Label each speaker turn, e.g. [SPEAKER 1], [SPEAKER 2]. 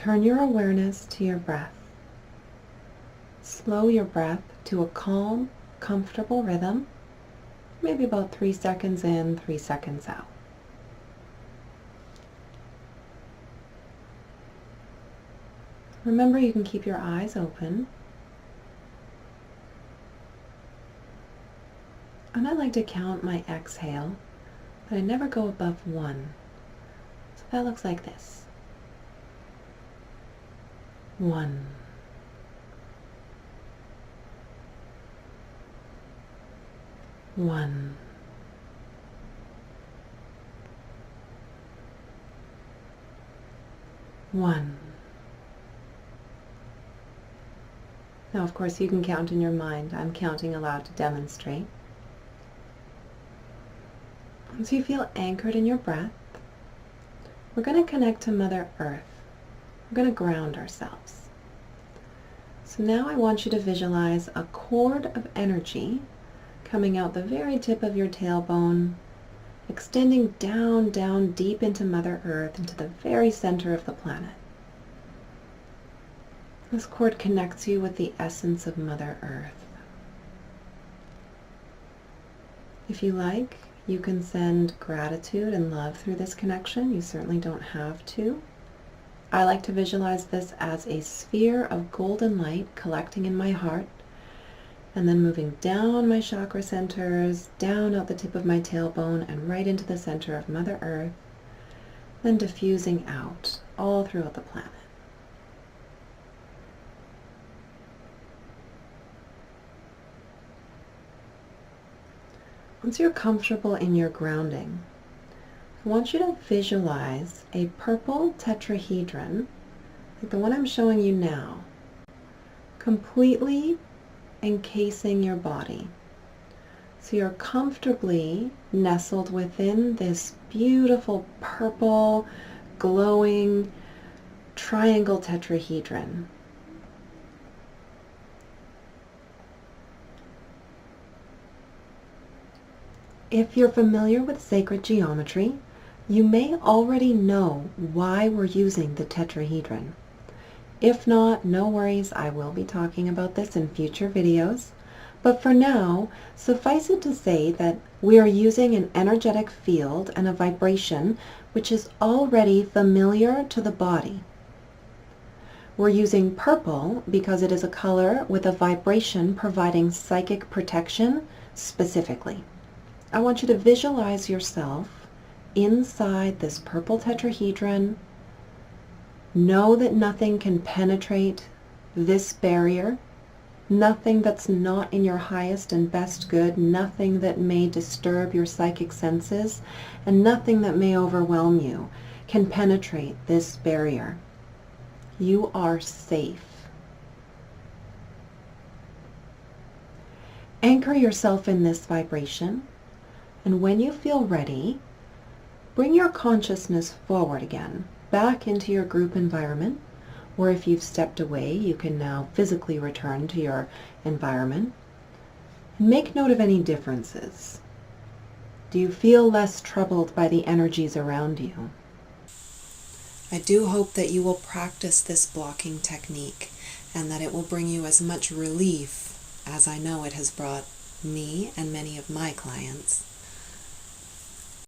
[SPEAKER 1] Turn your awareness to your breath. Slow your breath to a calm, comfortable rhythm, maybe about 3 seconds in, 3 seconds out. Remember, you can keep your eyes open. And I like to count my exhale, but I never go above 1. So that looks like this. 1. 1. 1. Now, of course, you can count in your mind. I'm counting aloud to demonstrate. Once you feel anchored in your breath, we're going to connect to Mother Earth. We're going to ground ourselves. So now I want you to visualize a cord of energy coming out the very tip of your tailbone, extending down, down deep into Mother Earth, into the very center of the planet. This cord connects you with the essence of Mother Earth. If you like, you can send gratitude and love through this connection. You certainly don't have to. I like to visualize this as a sphere of golden light collecting in my heart and then moving down my chakra centers, down out the tip of my tailbone and right into the center of Mother Earth, then diffusing out all throughout the planet. Once you're comfortable in your grounding, I want you to visualize a purple tetrahedron, like the one I'm showing you now, completely encasing your body. So you're comfortably nestled within this beautiful purple, glowing triangle tetrahedron. If you're familiar with sacred geometry, you may already know why we're using the tetrahedron. If not, no worries, I will be talking about this in future videos. But for now, suffice it to say that we are using an energetic field and a vibration which is already familiar to the body. We're using purple because it is a color with a vibration providing psychic protection specifically. I want you to visualize yourself inside this purple tetrahedron. Know that nothing can penetrate this barrier, nothing that's not in your highest and best good, nothing that may disturb your psychic senses, and nothing that may overwhelm you can penetrate this barrier. You are safe. Anchor yourself in this vibration. And when you feel ready, bring your consciousness forward again, back into your group environment, or if you've stepped away, you can now physically return to your environment. And make note of any differences. Do you feel less troubled by the energies around you? I do hope that you will practice this blocking technique and that it will bring you as much relief as I know it has brought me and many of my clients.